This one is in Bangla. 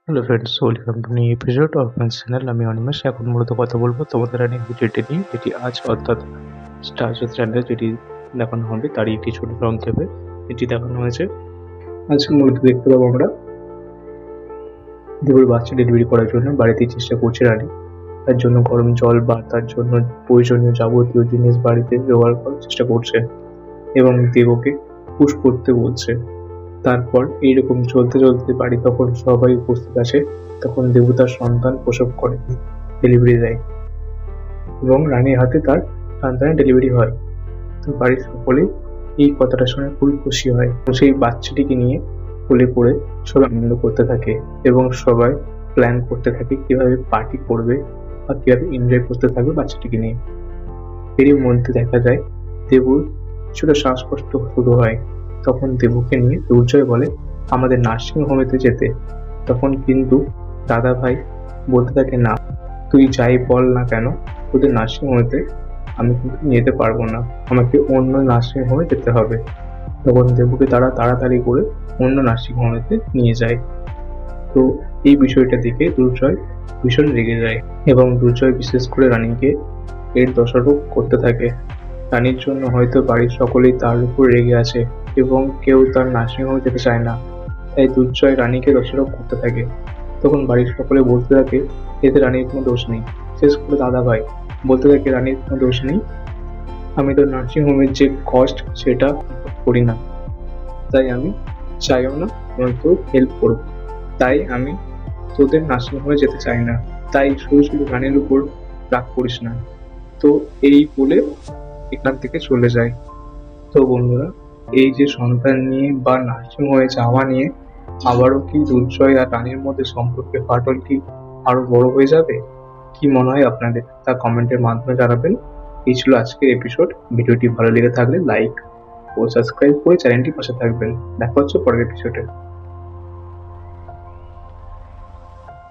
Hello friends, welcome to new episode of my channel. আমি অনিমেষ। এখন মূলত কথা বলবো তোমাদের রানিং ভিডিওটি নিয়ে, যেটি আজ অর্থাৎ স্টার চ্যানেলে যেটি দেখানো হবে তারই একটি ছোট সংক্ষেপে এটি দেখানো হয়েছে। আজকে মূলত দেখতে পাবো আমরা দেবুর বাচ্চা ডেলিভারি করার জন্য বাড়িতে চেষ্টা করছে রানী। তার জন্য গরম জল বা তার জন্য প্রয়োজনীয় যাবতীয় জিনিস বাড়িতে জোগাড় করার চেষ্টা করছে এবং দেবকে পুশ করতে বলছে। তারপর এইরকম চলতে চলতে বাড়ি তখন সবাই উপস্থিত আছে। তখন দেবু তার সন্তান প্রসব করে, ডেলিভারি দেয় এবং রানীর হাতে তার সন্তানের ডেলিভারি হয়। তো বাড়ির সকলে এই কথাটা শুনে খুবই খুশি হয় এবং সেই বাচ্চাটিকে নিয়ে কোলে করে সবাই আনন্দ করতে থাকে এবং সবাই প্ল্যান করতে থাকে কিভাবে পার্টি করবে বা কিভাবে এনজয় করতে থাকবে বাচ্চাটিকে নিয়ে। এরই মধ্যে দেখা যায় দেবুর কিছুটা শ্বাসকষ্ট শুরু হয়। তখন দেবুকে নিয়ে দুর্জয় বলে আমাদের নার্সিং হোমেতে যেতে। তখন কিন্তু দাদা ভাই বলতে থাকে না, তুই যাই বল না কেন তোদের নার্সিং হোমেতে আমি কিন্তু যেতে পারবো না, আমাকে অন্য নার্সিং হোমে যেতে হবে। তখন দেবুকে তারা তাড়াতাড়ি করে অন্য নার্সিং হোমেতে নিয়ে যায়। তো এই বিষয়টা দেখে দুর্জয় ভীষণ রেগে যায় এবং দুর্জয় বিশেষ করে রানীকে এর দোষারোপ করতে থাকে। রানীর জন্য হয়তো বাড়ির সকলেই তার উপর রেগে আছে এবং কেউ তার নার্সিংহোমে যেতে চায় না, তাই দুর্জয় রানীকে দোষারোপ করতে থাকে। তখন বাড়ির সকলে বলতে থাকে এতে রানীর কোনো দোষ নেই। বিশেষ করে দাদা ভাই বলতে থাকে রানীর কোনো দোষ নেই, আমি তো নার্সিংহোমের যে কস্ট সেটা করি না, তাই আমি চাইও না আমি তোর হেল্প করবো, তাই আমি তোদের নার্সিংহোমে যেতে চাই না, তাই শুধু শুধু রানীর উপর রাগ করিস না। তো এই বলে এখান থেকে চলে যায়। তো বন্ধুরা, এই যে সন্তান নিয়ে বা নার্সিং হোমে যাওয়া নিয়ে আবারও কি দুর্জয় আর রানীর মধ্যে সম্পর্কের ফাটল কি আরো বড় হয়ে যাবে? কি মনে হয় আপনাদের, তা কমেন্টের মাধ্যমে জানাবেন। এই ছিল আজকের এপিসোড। ভিডিওটি ভালো লেগে থাকলে লাইক ও সাবস্ক্রাইব করে চ্যানেলটি পাশে থাকবেন। দেখা হচ্ছে পরের এপিসোডে।